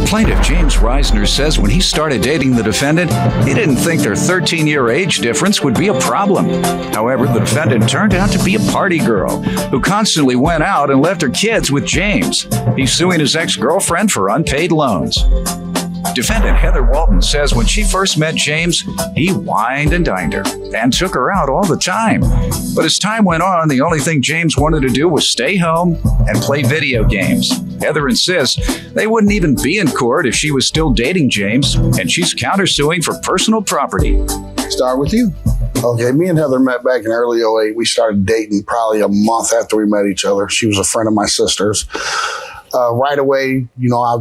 Plaintiff James Reisner says when he started dating the defendant, he didn't think their 13-year age difference would be a problem. However, the defendant turned out to be a party girl who constantly went out and left her kids with James. He's suing his ex-girlfriend for unpaid loans. Defendant Heather Walton says when she first met James, he wined and dined her and took her out all the time. But as time went on, the only thing James wanted to do was stay home and play video games. Heather insists they wouldn't even be in court if she was still dating James, and she's countersuing for personal property. Start with you. Okay, me and Heather met back in early '08. We started dating probably a month after we met each other. She was a friend of my sister's. Right away,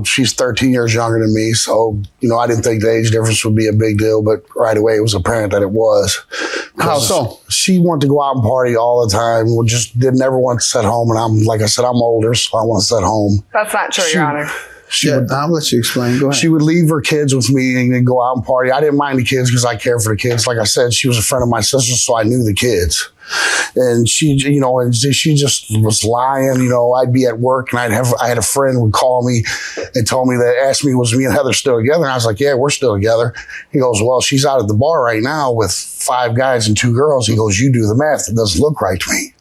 she's 13 years younger than me, so, I didn't think the age difference would be a big deal, but right away it was apparent that it was. How so? She wanted to go out and party all the time, just never want to sit home, and like I said, I'm older, so I want to sit home. That's not true, Your Honor. I'll let you explain. Go ahead. She would leave her kids with me and then go out and party. I didn't mind the kids because I care for the kids. Like I said, she was a friend of my sister, so I knew the kids. And she, she just was lying. I'd be at work and I had a friend would call me and asked me, was me and Heather still together? And I was like, yeah, we're still together. He goes, well, she's out at the bar right now with 5 guys and 2 girls. He goes, you do the math. It doesn't look right to me.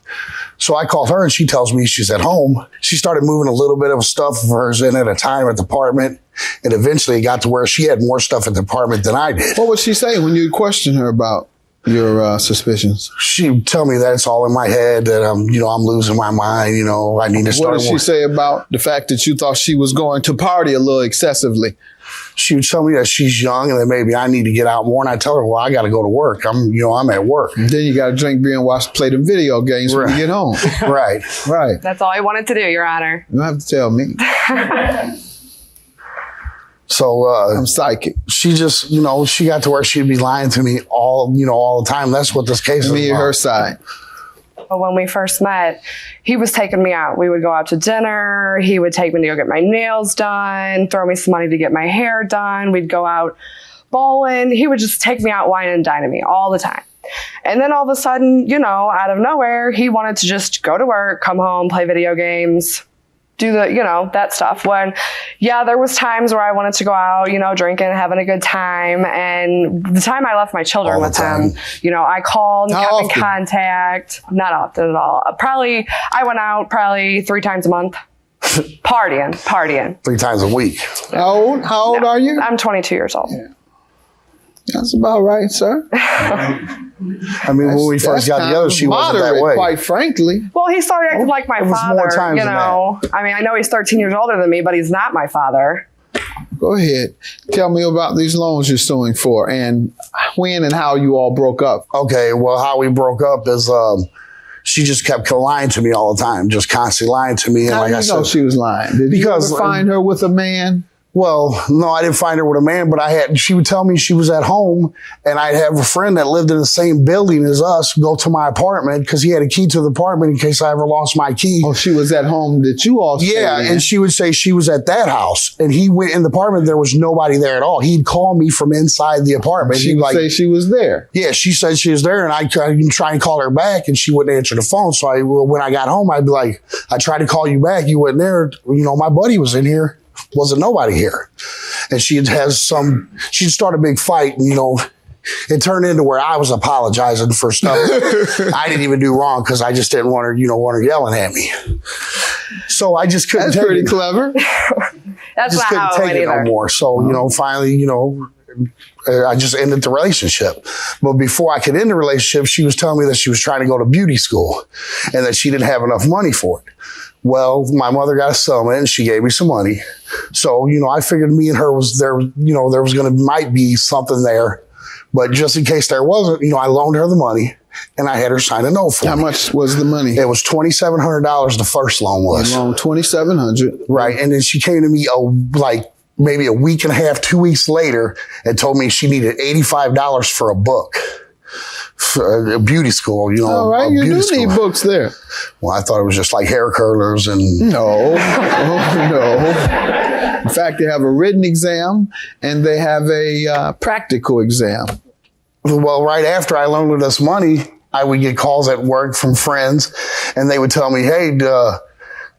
So I called her and she tells me she's at home. She started moving a little bit of stuff of hers in at a time at the apartment. And eventually it got to where she had more stuff at the apartment than I did. What would she say when you questioned her about your suspicions? She would tell me that it's all in my head, that I'm losing my mind. I need to start. What did she say about the fact that you thought she was going to party a little excessively? She would tell me that she's young and that maybe I need to get out more. And I tell her, well, I got to go to work. I'm at work. And then you got to drink beer and play them video games when you get home. Right. That's all I wanted to do, Your Honor. You don't have to tell me. So I'm psychic. She just, she got to where she'd be lying to me all the time. That's what this case is about. Her side. When we first met, he was taking me out. We would go out to dinner. He would take me to go get my nails done, throw me some money to get my hair done. We'd go out bowling. He would just take me out, wine and dine me all the time. And then all of a sudden, out of nowhere, he wanted to just go to work, come home, play video games, do the, that stuff. When, there was times where I wanted to go out, drinking, having a good time. And the time I left my children with him, I called and kept in contact. Not often at all. I went out 3 times a month. Partying. 3 times a week. How old are you? I'm 22 years old. Yeah. That's about right, sir. When we first got together, she wasn't that way. Quite frankly. Well, he started acting like my father, I know he's 13 years older than me, but he's not my father. Go ahead. Tell me about these loans you're suing for and when and how you all broke up. Okay, well, how we broke up is she just kept lying to me all the time, just constantly lying to me. And how do you know she was lying? Did you ever find her with a man? Well, no, I didn't find her with a man, but she would tell me she was at home and I'd have a friend that lived in the same building as us go to my apartment because he had a key to the apartment in case I ever lost my key. Oh, she was at home that you all stayed in. And she would say she was at that house and he went in the apartment. There was nobody there at all. He'd call me from inside the apartment. She would say she was there. Yeah, she said she was there and I'd try and call her back and she wouldn't answer the phone. So when I got home, I'd be like, I tried to call you back. You weren't there. My buddy was in here. Wasn't nobody here. And she'd start a big fight and, it turned into where I was apologizing for stuff I didn't even do wrong because I just didn't want her yelling at me. So I just couldn't take it. That's pretty clever. That's not how it went either. No more. So, finally, I just ended the relationship. But before I could end the relationship, she was telling me that she was trying to go to beauty school and that she didn't have enough money for it. Well, my mother got a settlement and she gave me some money. So, I figured me and her there was might be something there. But just in case there wasn't, I loaned her the money and I had her sign a note for me. How much was the money? It was $2,700 the first loan was. You loaned $2,700. Right. And then she came to me maybe a week and a half, 2 weeks later and told me she needed $85 for a book. For a beauty school, All right, you do need books there. Well, I thought it was just like hair curlers and... No. In fact, they have a written exam and they have a practical exam. Well, right after I loaned her this money, I would get calls at work from friends and they would tell me, hey,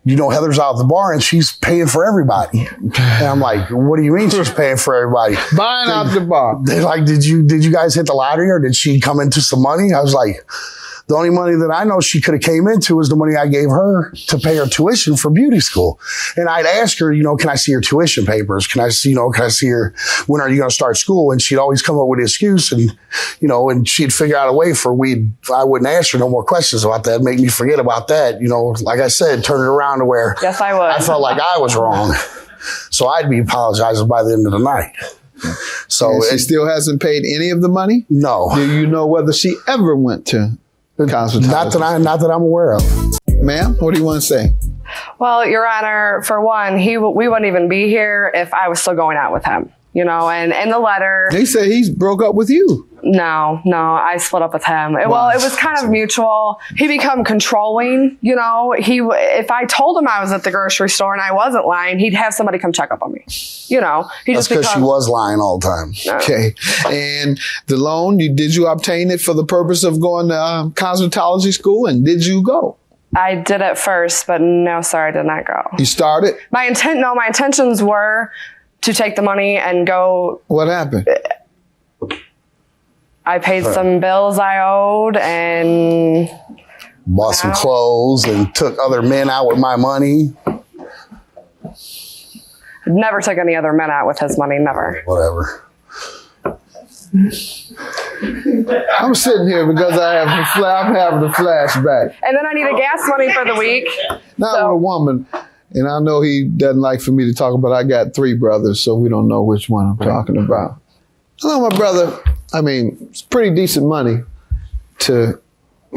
Heather's out at the bar and she's paying for everybody. And I'm like, what do you mean she's paying for everybody? Buying out the bar. They're like, did you guys hit the lottery or did she come into some money? I was like, the only money that I know she could have came into was the money I gave her to pay her tuition for beauty school. And I'd ask her, can I see your tuition papers? Can I see your, when are you going to start school? And she'd always come up with an excuse and, and she'd figure out a way I wouldn't ask her no more questions about that, make me forget about that. Like I said, turn it around to where yes, I would. I felt like I was wrong. So I'd be apologizing by the end of the night. So and she still hasn't paid any of the money? No. Do you know whether she ever went to cosmetology? Not that I'm aware of. Ma'am, what do you want to say? Well, Your Honor, for one, we wouldn't even be here if I was still going out with him. And in the letter, He said he broke up with you. No, I split up with him. Well, it was kind of mutual. He became controlling, if I told him I was at the grocery store and I wasn't lying, he'd have somebody come check up on me. That's because she was lying all the time. No. Okay. And the loan, did you obtain it for the purpose of going to cosmetology school? And did you go? I did it first, but no, sir, I did not go. You started? My intentions were to take the money and go. What happened? I paid some bills I owed and bought some clothes and took other men out with my money. Never took any other men out with his money, never. Whatever. I'm sitting here because I'm having a flashback. And then I needed gas money for the week. Now I'm a woman, and I know he doesn't like for me to talk about. I got 3 brothers, so we don't know which one I'm talking about. I know my brother. It's pretty decent money.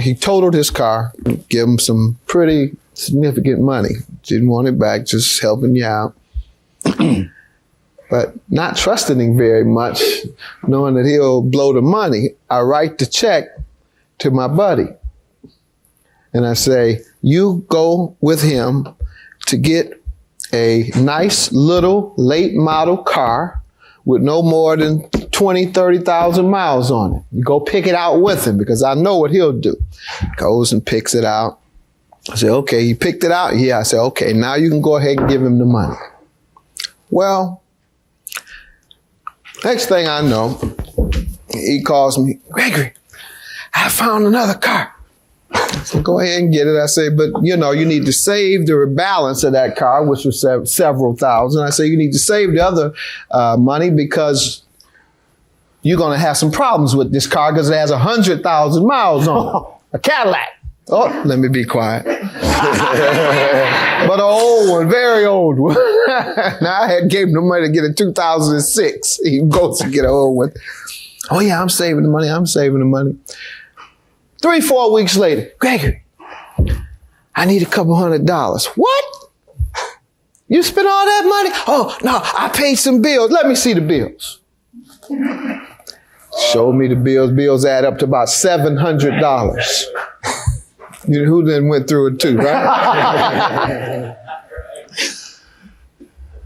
He totaled his car, give him some pretty significant money. Didn't want it back, just helping you out. But not trusting him very much, knowing that he'll blow the money, I write the check to my buddy. And I say, you go with him to get a nice little late model car with no more than 20, 30,000 miles on it. You go pick it out with him because I know what he'll do. Goes and picks it out. I say, okay, you picked it out? Yeah. I said, okay, now you can go ahead and give him the money. Well, next thing I know, he calls me, Gregory, I found another car. I said, go ahead and get it. I say, but you need to save the balance of that car, which was several thousand. I say, you need to save the other money because you're going to have some problems with this car because it has 100,000 miles on it. A Cadillac. Oh, let me be quiet. But an old one, very old one. Now I gave him the money to get a 2006. He goes to get an old one. Oh yeah, I'm saving the money. 3-4 weeks later, Gregory, I need $200. What? You spent all that money? Oh no, I paid some bills. Let me see the bills. Showed me the bills. Bills add up to about $700. Who then went through it too, right?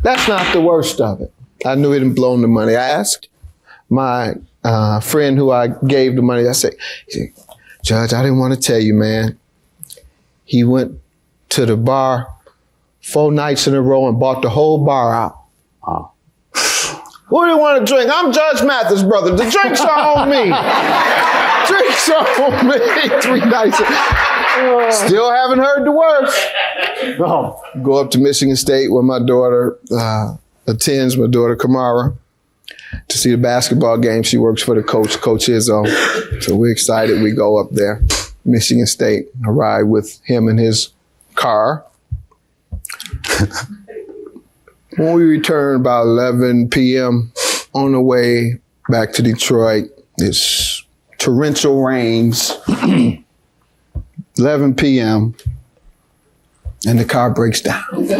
That's not the worst of it. I knew he'd blown the money. I asked my friend who I gave the money, he said, Judge, I didn't want to tell you, man. He went to the bar 4 nights in a row and bought the whole bar out. Oh. Who do you want to drink? I'm Judge Mathis, brother. The drinks are on me. Drinks are on me. 3 nights. Still haven't heard the worst. No. Go up to Michigan State where my daughter attends, my daughter Kamara, to see the basketball game. She works for the coach, Coach Izzo. So we're excited. We go up there, Michigan State. I ride with him in his car. When we return about 11 p.m. on the way back to Detroit, it's torrential rains. 11 p.m. and the car breaks down. It's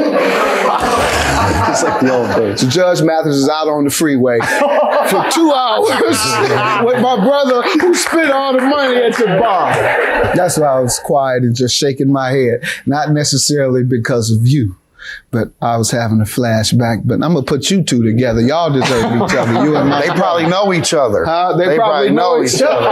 like the old days. So Judge Mathis is out on the freeway for 2 hours with my brother who spent all the money at the bar. That's why I was quiet and just shaking my head. Not necessarily because of you, but I was having a flashback. But I'm going to put you two together. Y'all deserve each other. You and my They probably know each other. They probably know each other.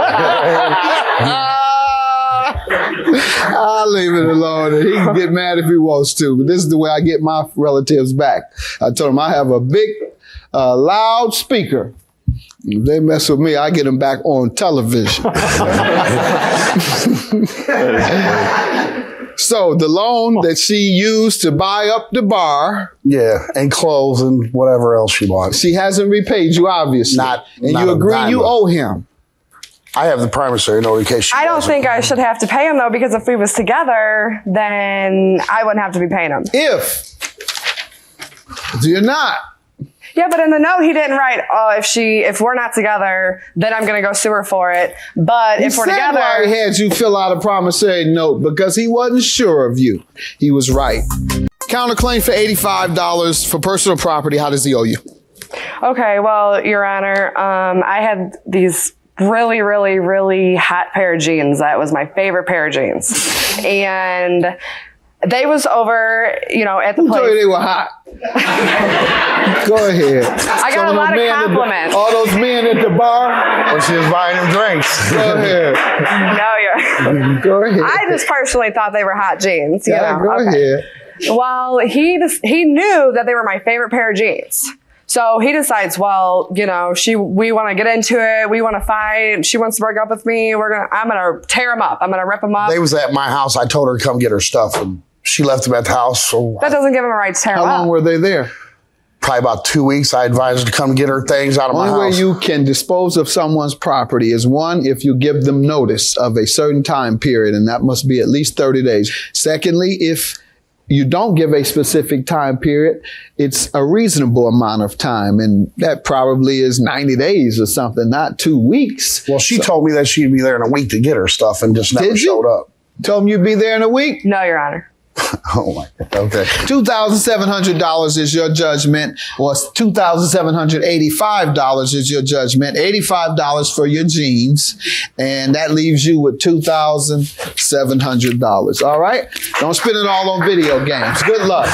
I'll leave it alone. And he can get mad if he wants to. But this is the way I get my relatives back. I told him I have a big, loud speaker. If they mess with me, I get them back on television. So the loan that she used to buy up the bar. Yeah, and clothes and whatever else she bought. She hasn't repaid you, obviously. Not you a agree dime. you owe him. I have the promissory note in case she I don't doesn't. think I should have to pay him though, because if we was together, then I wouldn't have to be paying him. If you're not. Yeah, but in the note he didn't write, oh, if we're not together, then I'm gonna go sue her for it. But if we're together, why he had you fill out a promissory note, because he wasn't sure of you. He was right. Counterclaim for $85 for personal property. How does he owe you? Okay, well, Your Honor, I had these really, really, really hot pair of jeans. That was my favorite pair of jeans. And they was over, at the Who told you place. they were hot? Go ahead. I got a lot of compliments. All those men at the bar. When she was buying them drinks. Go ahead. No, Go ahead. I just personally thought they were hot jeans. Go ahead. Well, he knew that they were my favorite pair of jeans. So he decides, well, we want to get into it. We want to fight. She wants to break up with me. I'm going to tear him up. I'm going to rip him up. They was at my house. I told her to come get her stuff, and she left him at the house. So That doesn't give him a right to tear him How up. long were they there? probably about 2 weeks. I advised her to come get her things out of my Only way house. you can dispose of someone's property is, one, if you give them notice of a certain time period, and that must be at least 30 days. Secondly, if you don't give a specific time period, it's a reasonable amount of time. And that probably is 90 days or something, not 2 weeks. Well, she told me that she'd be there in a week to get her stuff and just never Did you? showed up. Told them you'd be there in a week? No, Your Honor. Oh my God. Okay. $2,700 is your judgment, or $2,785 is your judgment, $85 for your jeans, and that leaves you with $2,700. All right? Don't spend it all on video games. Good luck.